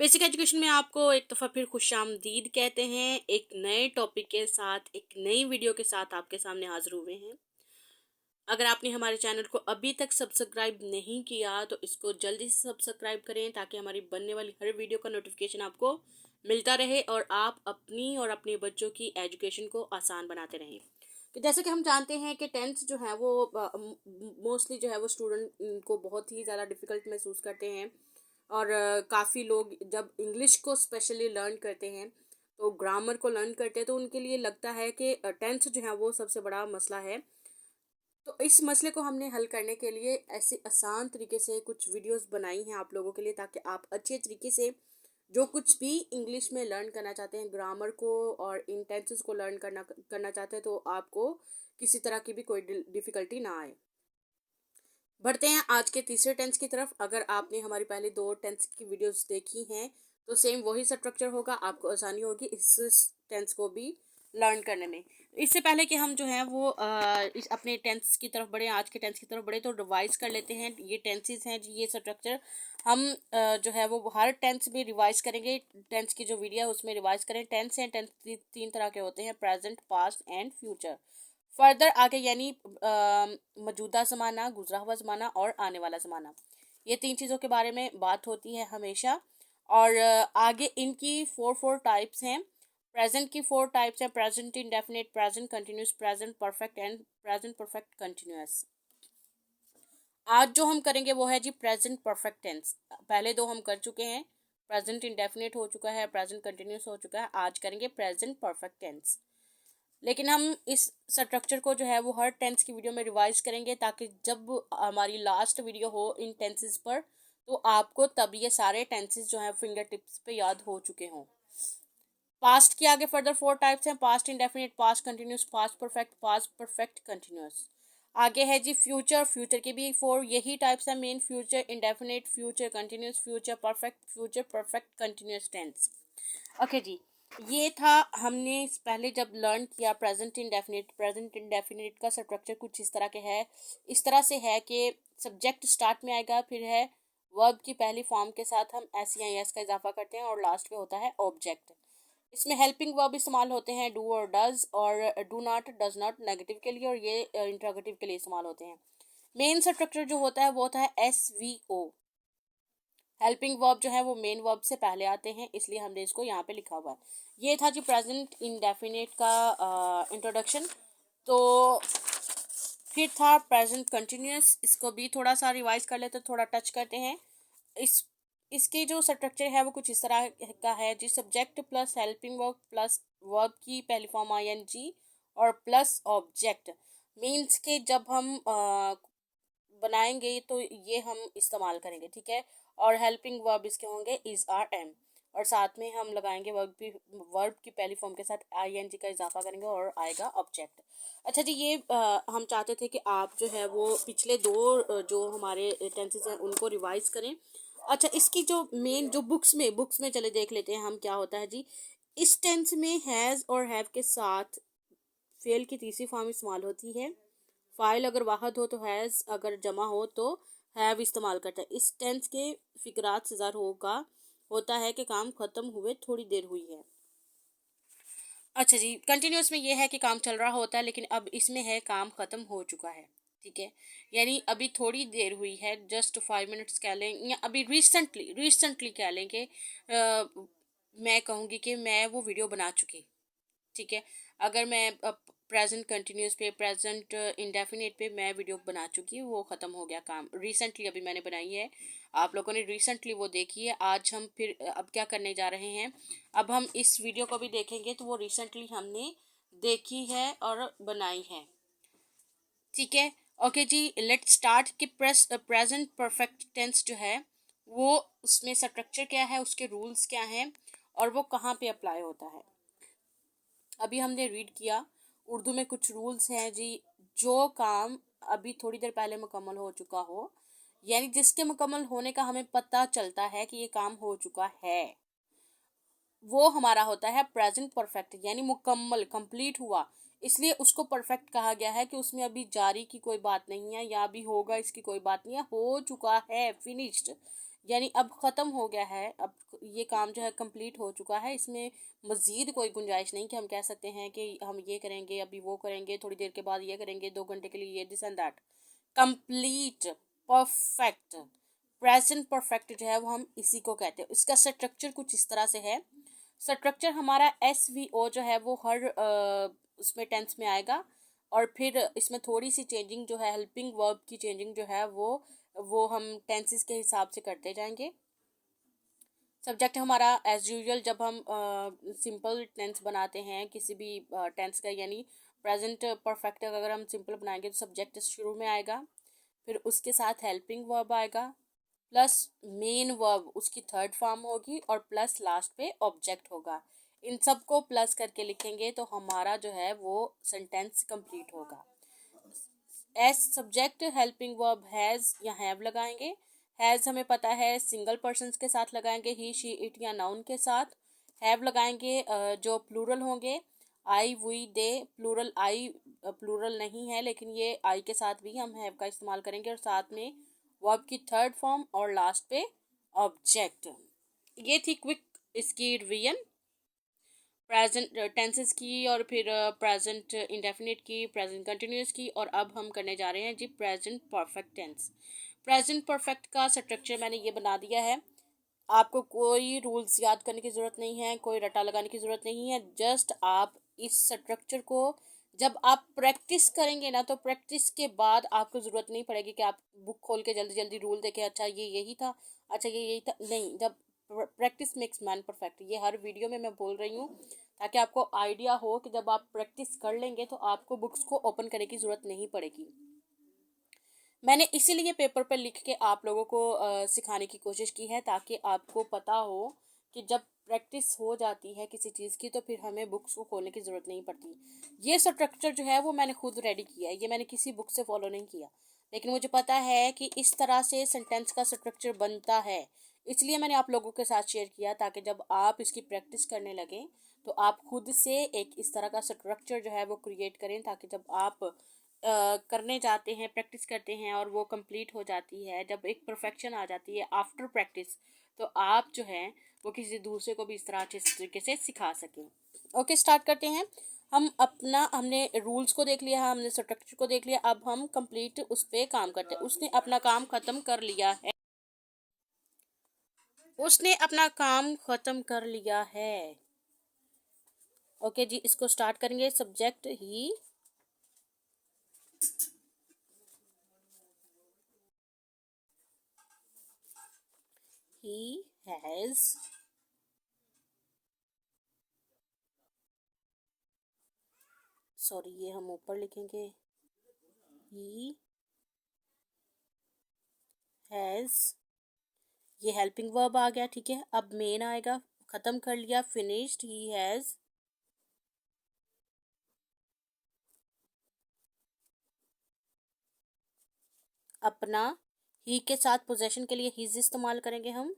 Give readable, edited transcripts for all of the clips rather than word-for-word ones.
Basic education में आपको एक दफ़ा फिर खुशामदीद कहते हैं। एक नए टॉपिक के साथ, एक नई वीडियो के साथ आपके सामने हाजिर हुए हैं। अगर आपने हमारे चैनल को अभी तक सब्सक्राइब नहीं किया तो इसको जल्दी से सब्सक्राइब करें ताकि हमारी बनने वाली हर वीडियो का नोटिफिकेशन आपको मिलता रहे और आप अपनी और अपने बच्चों की एजुकेशन को आसान बनाते रहें। तो जैसे कि हम जानते हैं कि टेंथ जो है वो मोस्टली जो है वो स्टूडेंट को बहुत ही ज़्यादा डिफ़िकल्ट महसूस करते हैं। और काफ़ी लोग जब इंग्लिश को स्पेशली लर्न करते हैं तो ग्रामर को लर्न करते हैं तो उनके लिए लगता है कि टेंथ जो है वो सबसे बड़ा मसला है। तो इस मसले को हमने हल करने के लिए ऐसे आसान तरीके से कुछ वीडियोस बनाई हैं आप लोगों के लिए, ताकि आप अच्छे तरीके से जो कुछ भी इंग्लिश में लर्न करना चाहते हैं, ग्रामर को और इन टेंसेस को लर्न करना करना चाहते हैं, तो आपको किसी तरह की भी कोई डिफ़िकल्टी ना आए। बढ़ते हैं आज के तीसरे टेंस की तरफ। अगर आपने हमारी पहले दो टेंस की वीडियोस देखी हैं तो सेम वही स्ट्रक्चर होगा, आपको आसानी होगी इस टेंस को भी लर्न करने में। इससे पहले कि हम जो है वो इस अपने टेंस की तरफ बढ़े, आज के टेंस की तरफ बढ़े, तो रिवाइज कर लेते हैं। ये टेंसेस हैं जी, ये स्ट्रक्चर हम जो है वो हर टेंस में रिवाइज करेंगे। टेंस की जो वीडियो है उसमें रिवाइज करें। टेंस हैं, टेंस तीन तरह के होते हैं, present, past and future. Further आगे यानी मौजूदा ज़माना, गुजरा हुआ ज़माना और आने वाला ज़माना, ये तीन चीज़ों के बारे में बात होती है हमेशा। और आगे इनकी फोर टाइप्स हैं। प्रेजेंट की फोर टाइप्स हैं, present indefinite, present continuous, present perfect and present perfect continuous. आज जो हम करेंगे वो है जी प्रेजेंट परफेक्ट टेंस। पहले दो हम कर चुके हैं, प्रेजेंट इंडेफिनिट हो चुका है, प्रेजेंट कंटिन्यूस हो चुका है। आज करेंगे प्रेजेंट परफेक्ट टेंस। लेकिन हम इस स्ट्रक्चर को जो है वो हर टेंस की वीडियो में रिवाइज करेंगे ताकि जब हमारी लास्ट वीडियो हो इन टेंसेस पर तो आपको तब ये सारे टेंसेस जो हैं फिंगर टिप्स पे याद हो चुके हों। पास्ट की आगे फर्दर फोर टाइप्स हैं, past indefinite, past continuous, past perfect continuous. आगे है जी फ्यूचर। फ्यूचर के भी फोर यही टाइप्स हैं main, future indefinite, future continuous, future perfect continuous tense. Okay जी, ये था हमने पहले जब लर्न किया प्रेजेंट इंडेफिनिट का स्ट्रक्चर कुछ इस तरह के है। इस तरह से है कि सब्जेक्ट स्टार्ट में आएगा, फिर है वर्ब की पहली फॉर्म के साथ हम एस या एस का इजाफा करते हैं और लास्ट में होता है ऑब्जेक्ट। इसमें हेल्पिंग वर्ब इस्तेमाल होते हैं, डू और डज, और do not, does not negative के लिए, और ये इंट्रोगेटिव के लिए इस्तेमाल होते हैं। मेन स्ट्रक्चर जो होता है वो होता है S V O. Helping verb जो है वो मेन वर्ब से पहले आते हैं, इसलिए हमने इसको यहाँ पे लिखा हुआ है। ये था जी प्रेजेंट इंडेफिनिट का इंट्रोडक्शन। तो फिर था प्रेजेंट कंटिन्यूअस, इसको भी थोड़ा सा रिवाइज कर लेते, थोड़ा टच करते हैं। इस इसकी जो स्ट्रक्चर है वो कुछ इस तरह का है जी, subject plus helping verb plus verb की पहली फॉर्म आईएनजी और प्लस ऑब्जेक्ट। मीन्स के जब हम बनाएंगे तो ये हम इस्तेमाल करेंगे, ठीक है। और हेल्पिंग वर्ब इसके होंगे इज आर एम, और साथ में हम लगाएंगे वर्ब की पहली फॉर्म के साथ आईएनजी का इजाफा करेंगे और आएगा ऑब्जेक्ट। अच्छा जी, ये हम चाहते थे कि आप जो है वो पिछले दो जो हमारे टेंसेस हैं उनको रिवाइज करें। अच्छा, इसकी जो मेन जो बुक्स में चले देख लेते हैं हम क्या होता है जी। इस टेंस में हैज़ और हैव के साथ फेल की तीसरी फॉर्म इस्तेमाल होती है। फाइल अगर वाहद हो तो हैज़, अगर जमा हो तो हैव इस्तेमाल करता है। इस टेंस के फिकरात से ज़ाहिर होता है कि काम ख़त्म हुए थोड़ी देर हुई है। अच्छा जी, कंटिन्यूस में ये है कि काम चल रहा होता है, लेकिन अब इसमें है काम ख़त्म हो चुका है, ठीक है। यानी अभी थोड़ी देर हुई है, जस्ट 5 मिनट्स कह लें, या अभी रिसेंटली कह लें कि मैं कहूँगी कि मैं वो वीडियो बना चुकी, ठीक है। अगर मैं प्रेजेंट कंटिन्यूस पे, प्रेजेंट इंडेफिनिट पे मैं वीडियो बना चुकी हूँ, वो ख़त्म हो गया काम, रिसेंटली अभी मैंने बनाई है। आप लोगों ने रिसेंटली वो देखी है। आज हम फिर अब क्या करने जा रहे हैं, अब हम इस वीडियो को भी देखेंगे तो वो रिसेंटली हमने देखी है और बनाई है, ठीक है। ओके जी, लेट्स स्टार्ट कि प्रेजेंट परफेक्ट टेंस जो है वो उसमें स्ट्रक्चर क्या है, उसके रूल्स क्या हैं और वो कहाँ पे अप्लाई होता है। अभी हमने रीड किया, उर्दू में कुछ रूल्स हैं जी। जो काम अभी थोड़ी देर पहले मुकम्मल हो चुका हो, यानी जिसके मुकम्मल होने का हमें पता चलता है कि ये काम हो चुका है, वो हमारा होता है प्रेजेंट परफेक्ट, यानी मुकम्मल, कंप्लीट हुआ। इसलिए उसको परफेक्ट कहा गया है कि उसमें अभी जारी की कोई बात नहीं है या अभी होगा इसकी कोई बात नहीं है, हो चुका है, फिनिश्ड। यानी अब ख़त्म हो गया है, अब ये काम जो है कंप्लीट हो चुका है, इसमें मज़ीद कोई गुंजाइश नहीं कि हम कह सकते हैं कि हम ये करेंगे, अभी वो करेंगे, थोड़ी देर के बाद ये करेंगे, 2 घंटे के लिए ये, this and that. Complete, perfect, present perfect जो है वो हम इसी को कहते हैं। इसका स्ट्रक्चर कुछ इस तरह से है। स्ट्रक्चर हमारा एस वी ओ जो है वो हर उसमें टेंस में आएगा, और फिर इसमें थोड़ी सी चेंजिंग जो है, हेल्पिंग वर्ब की चेंजिंग जो है वो हम टेंसेस के हिसाब से करते जाएंगे। सब्जेक्ट हमारा एज यूजुअल, जब हम सिंपल टेंस बनाते हैं किसी भी टेंस का, यानी प्रेजेंट परफेक्ट अगर हम सिंपल बनाएंगे तो सब्जेक्ट शुरू में आएगा, फिर उसके साथ हेल्पिंग वर्ब आएगा, प्लस मेन वर्ब उसकी थर्ड फॉर्म होगी, और प्लस लास्ट पे ऑब्जेक्ट होगा। इन सब को प्लस करके लिखेंगे तो हमारा जो है वो सेंटेंस कंप्लीट होगा। As subject, helping verb has या हैव लगाएंगे। हैज़ हमें पता है सिंगल पर्सन्स के साथ लगाएंगे, ही शी इट या नाउन के साथ। हैव लगाएंगे जो प्लूरल होंगे, I we they, plural I plural नहीं है, लेकिन ये आई के साथ भी हम हैव का इस्तेमाल करेंगे, और साथ में वर्ब की थर्ड फॉर्म, और लास्ट पे ऑब्जेक्ट। ये थी क्विक इसकी रिवीजन प्रेजेंट टेंसेस की, और फिर प्रेजेंट इंडेफिनिट की, प्रेजेंट कंटिन्यूस की, और अब हम करने जा रहे हैं जी present perfect tense. Present perfect का स्ट्रक्चर मैंने ये बना दिया है। आपको कोई रूल्स याद करने की ज़रूरत नहीं है, कोई रटा लगाने की ज़रूरत नहीं है। जस्ट आप इस स्ट्रक्चर को जब आप प्रैक्टिस करेंगे ना, तो प्रैक्टिस के बाद आपको ज़रूरत नहीं पड़ेगी कि आप बुक खोल के जल्दी जल्दी रूल देखें, अच्छा ये यही था, अच्छा ये यही था, नहीं। जब प्रैक्टिस मेक्स मैन परफेक्ट, ये हर वीडियो में मैं बोल रही हूँ ताकि आपको आइडिया हो कि जब आप प्रैक्टिस कर लेंगे तो आपको बुक्स को ओपन करने की ज़रूरत नहीं पड़ेगी। मैंने इसीलिए पेपर पर लिख के आप लोगों को सिखाने की कोशिश की है, ताकि आपको पता हो कि जब प्रैक्टिस हो जाती है किसी चीज़ की तो फिर हमें बुक्स को खोलने की ज़रूरत नहीं पड़ती। ये स्ट्रक्चर जो है वो मैंने खुद रेडी किया है, ये मैंने किसी बुक से फॉलो नहीं किया, लेकिन मुझे पता है कि इस तरह से सेंटेंस का स्ट्रक्चर बनता है, इसलिए मैंने आप लोगों के साथ शेयर किया, ताकि जब आप इसकी प्रैक्टिस करने लगें तो आप खुद से एक इस तरह का स्ट्रक्चर जो है वो क्रिएट करें, ताकि जब आप करने जाते हैं, प्रैक्टिस करते हैं, और वो कंप्लीट हो जाती है, जब एक परफेक्शन आ जाती है आफ्टर प्रैक्टिस, तो आप जो है वो किसी दूसरे को भी इस तरह अच्छे तरीके से सिखा सकें। ओके, स्टार्ट करते हैं। हमने रूल्स को देख लिया है, हमने स्ट्रक्चर को देख लिया, अब हम कंप्लीट उस पर काम करते हैं। उसने अपना काम ख़त्म कर लिया है, उसने अपना काम ख़त्म कर लिया है। ओके जी, इसको स्टार्ट करेंगे। सब्जेक्ट he has सॉरी, ये हम ऊपर लिखेंगे, ही हैज़, ये हेल्पिंग वर्ब आ गया, ठीक है। अब मेन आएगा, ख़त्म कर लिया, फिनिश्ड, ही हैज़ अपना, ही के साथ पोजेशन के लिए हिज इस्तेमाल करेंगे हम,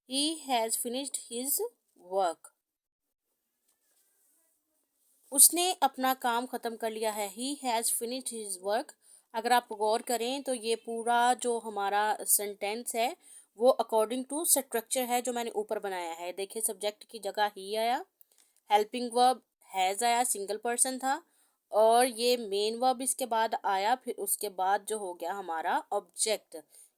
he has finished his work, उसने अपना काम ख़त्म कर लिया है, he has finished his work. अगर आप गौर करें तो ये पूरा जो हमारा सेंटेंस है वो अकॉर्डिंग टू स्ट्रक्चर है जो मैंने ऊपर बनाया है। देखिए, सब्जेक्ट की जगह ही आया, हेल्पिंग वर्ब हैज़ आया, सिंगल पर्सन था, और ये मेन वर्ब इसके बाद आया, फिर उसके बाद जो हो गया हमारा ऑब्जेक्ट,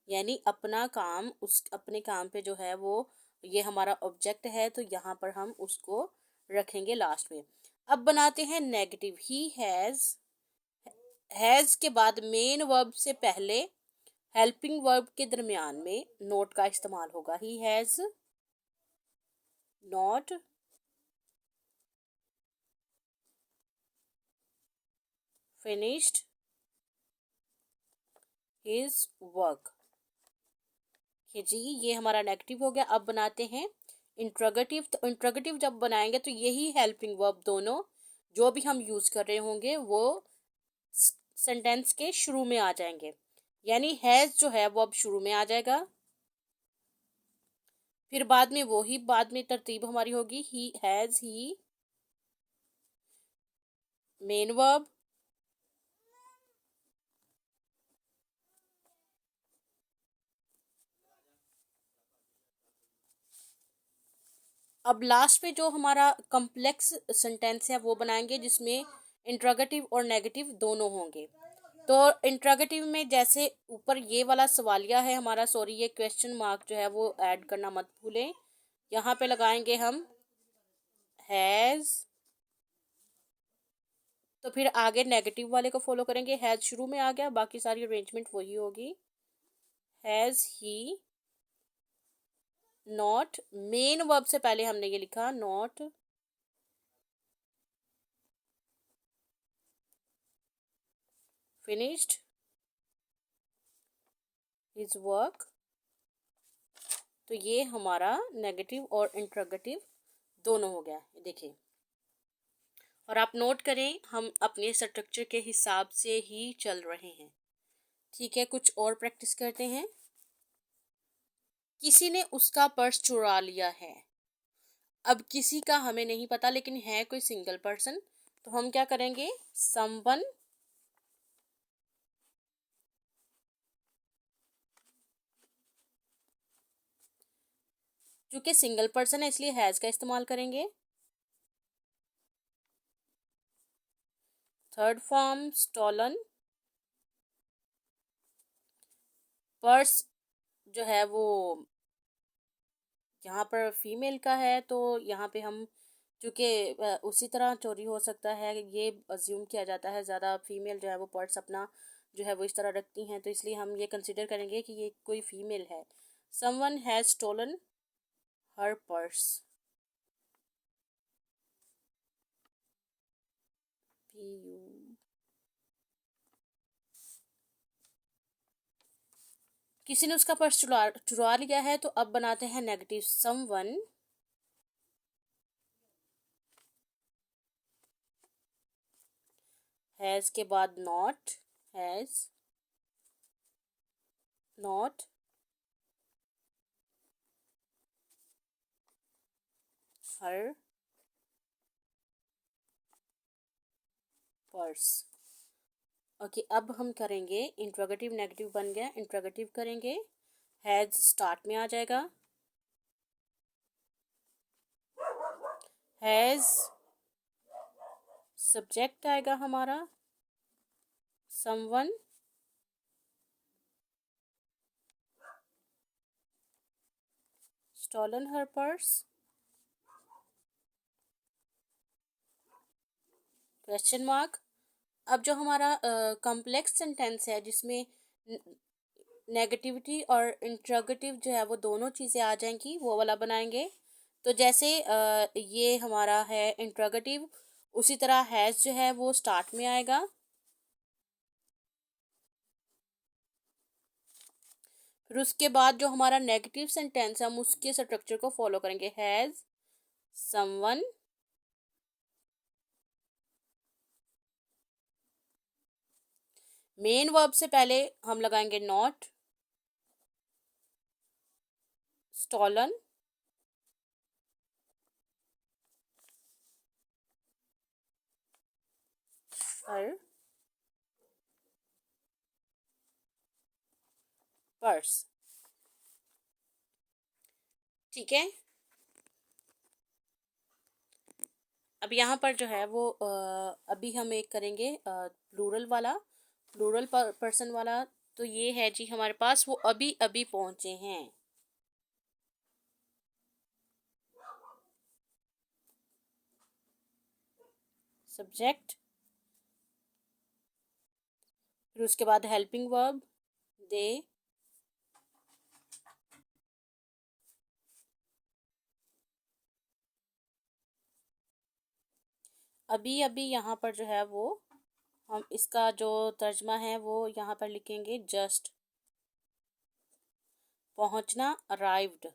यानी अपना काम, उस अपने काम पे जो है वो ये हमारा ऑब्जेक्ट है, तो यहाँ पर हम उसको रखेंगे लास्ट में। अब बनाते हैं नेगेटिव। ही हैज़ के बाद मेन वर्ब से पहले हेल्पिंग वर्ब के दरमियान में नोट का इस्तेमाल होगा। He has not finished his work. जी, ये हमारा नेगेटिव हो गया। अब बनाते हैं इंट्रोगेटिव। तो इंट्रोगेटिव जब बनाएंगे तो यही हेल्पिंग वर्ब दोनों जो भी हम यूज़ कर रहे होंगे वो सेंटेंस के शुरू में आ जाएंगे, यानी हैज़ जो है वो अब शुरू में आ जाएगा, फिर बाद में वो ही बाद में तरतीब हमारी होगी, he has, he main verb, अब लास्ट में जो हमारा कॉम्प्लेक्स सेंटेंस है वो बनाएंगे, जिसमें इंट्रोगेटिव और नेगेटिव दोनों होंगे। तो इंट्रोगेटिव में जैसे ऊपर ये वाला सवालिया है हमारा, सॉरी ये क्वेश्चन मार्क जो है वो ऐड करना मत भूलें। यहाँ पे लगाएंगे हम हैज़, तो फिर आगे नेगेटिव वाले को फॉलो करेंगे। हैज़ शुरू में आ गया, बाकी सारी अरेंजमेंट वही होगी। Has he not, main verb से पहले हमने ये लिखा नॉट फिनिश्ड हिज वर्क। तो ये हमारा नेगेटिव और इंट्रोगेटिव दोनों हो गया, देखिए। और आप नोट करें, हम अपने स्ट्रक्चर के हिसाब से ही चल रहे हैं। ठीक है, कुछ और प्रैक्टिस करते हैं। किसी ने उसका पर्स चुरा लिया है। अब किसी का हमें नहीं पता, लेकिन है कोई सिंगल पर्सन, तो हम क्या करेंगे, समवन, क्योंकि सिंगल पर्सन है इसलिए हैज का इस्तेमाल करेंगे। थर्ड फॉर्म स्टॉलन, पर्स जो है वो यहाँ पर फीमेल का है, तो यहाँ पे हम चूँकि उसी तरह चोरी हो सकता है, ये अज्यूम किया जाता है, ज़्यादा फीमेल जो है वो पर्स अपना जो है वो इस तरह रखती हैं, तो इसलिए हम ये कंसिडर करेंगे कि ये कोई फीमेल है। Someone has stolen her purse, PU। किसी ने उसका पर्स चुरा लिया है, तो अब बनाते हैं नेगेटिव, समवन हैज़ के बाद not, has not her purse. Okay, अब हम करेंगे इंट्रोगेटिव, नेगेटिव बन गया, इंट्रोगेटिव करेंगे, हैज़ स्टार्ट में आ जाएगा, हैज़ सब्जेक्ट आएगा हमारा, समवन स्टॉलन हर पर्स, क्वेश्चन मार्क। अब जो हमारा कॉम्प्लेक्स सेंटेंस है, जिसमें नेगेटिविटी और इंट्रोगेटिव जो है वो दोनों चीज़ें आ जाएंगी, वो वाला बनाएंगे। तो जैसे ये हमारा है इंट्रोगेटिव, उसी तरह हैज़ जो है वो स्टार्ट में आएगा, फिर उसके बाद जो हमारा नेगेटिव सेंटेंस है हम उसके स्ट्रक्चर को फॉलो करेंगे, हैज़ समवन, मेन वर्ब से पहले हम लगाएंगे नॉट, स्टॉलन, हर पर्स। ठीक है, अब यहाँ पर जो है वो अभी हम एक करेंगे प्लूरल वाला, प्लूरल पर्सन वाला। तो ये है जी हमारे पास, वो अभी अभी पहुंचे हैं, सब्जेक्ट, फिर उसके बाद हेल्पिंग वर्ब दे, अभी अभी यहाँ पर जो है वो हम इसका जो तर्जमा है वो यहाँ पर लिखेंगे जस्ट, पहुंचना अराइव्ड।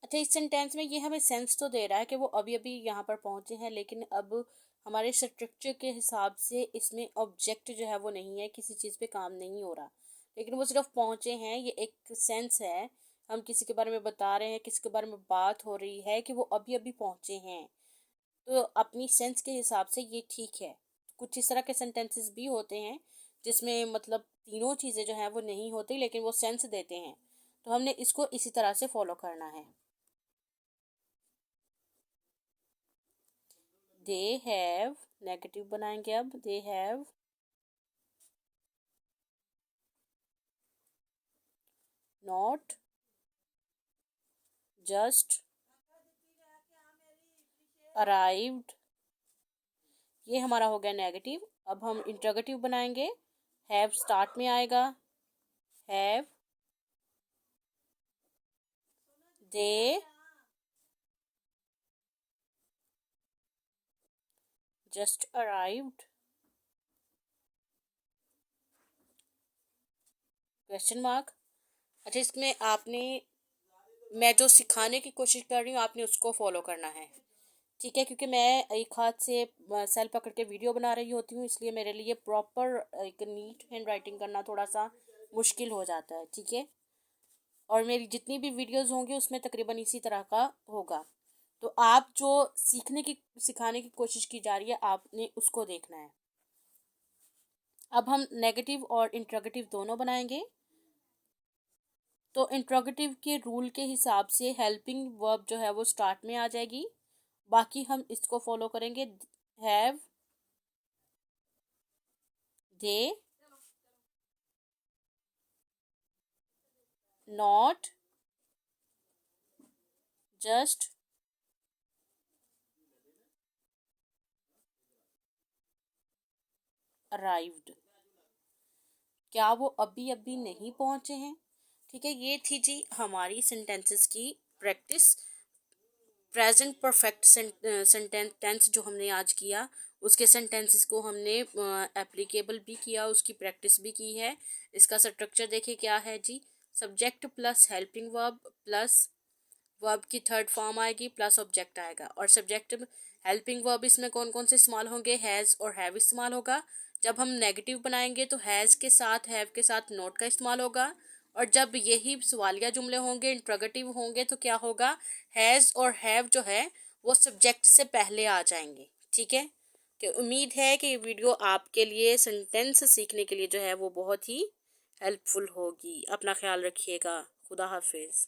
अच्छा, इस सेंटेंस में ये हमें सेंस तो दे रहा है कि वो अभी अभी यहाँ पर पहुंचे हैं, लेकिन अब हमारे स्ट्रक्चर के हिसाब से इसमें ऑब्जेक्ट जो है वो नहीं है, किसी चीज़ पे काम नहीं हो रहा, लेकिन वो सिर्फ पहुंचे हैं, ये एक सेंस है। हम किसी के बारे में बता रहे हैं, किसी के बारे में बात हो रही है कि वो अभी अभी पहुंचे हैं, तो अपनी सेंस के हिसाब से ये ठीक है। कुछ इस तरह के सेंटेंसेस भी होते हैं जिसमें मतलब तीनों चीज़ें जो हैं वो नहीं होती लेकिन वो सेंस देते हैं। तो हमने इसको इसी तरह से फॉलो करना है। दे हैव, नेगेटिव बनाएंगे अब, they have not just arrived, ये हमारा हो गया नेगेटिव। अब हम इंटरोगेटिव बनाएंगे। हैव स्टार्ट में आएगा, have they just arrived, question mark. अच्छा, इसमें आपने, मैं जो सिखाने की कोशिश कर रही हूँ आपने उसको फॉलो करना है, ठीक है? क्योंकि मैं एक हाथ से सेल पकड़ के वीडियो बना रही होती हूँ, इसलिए मेरे लिए प्रॉपर एक नीट हैंड राइटिंग करना थोड़ा सा मुश्किल हो जाता है, ठीक है? और मेरी जितनी भी वीडियोस होंगी उसमें तकरीबन इसी तरह का होगा। तो आप जो सीखने की सिखाने की कोशिश की जा रही है आपने उसको देखना है। अब हम नेगेटिव और इंट्रोगेटिव दोनों बनाएंगे। तो इंट्रोगेटिव के रूल के हिसाब से हेल्पिंग वर्ब जो है वो स्टार्ट में आ जाएगी, बाकी हम इसको फॉलो करेंगे। Have, they not just arrived, क्या वो अभी अभी नहीं पहुंचे हैं? ठीक है, ये थी जी हमारी सेंटेंसेस की practice. Present perfect sentence tense जो हमने आज किया, उसके सेंटेंसेस को हमने एप्लीकेबल भी किया, उसकी प्रैक्टिस भी की है। इसका स्ट्रक्चर देखिए क्या है जी। Subject plus helping verb plus verb की थर्ड फॉर्म आएगी प्लस ऑब्जेक्ट आएगा। और सब्जेक्ट हेल्पिंग वर्ब इसमें कौन कौन से इस्तेमाल होंगे? हैज़ और हैव इस्तेमाल होगा। जब हम नेगेटिव बनाएंगे तो हैज़ के साथ हैव के साथ नोट का इस्तेमाल होगा। और जब यही सवालिया जुमले होंगे, इंट्रोगेटिव होंगे, तो क्या होगा? हैज़ और हैव जो है वो सब्जेक्ट से पहले आ जाएंगे, ठीक है? तो उम्मीद है कि ये वीडियो आपके लिए सेंटेंस सीखने के लिए जो है वो बहुत ही हेल्पफुल होगी। अपना ख्याल रखिएगा। खुदा हाफिज़।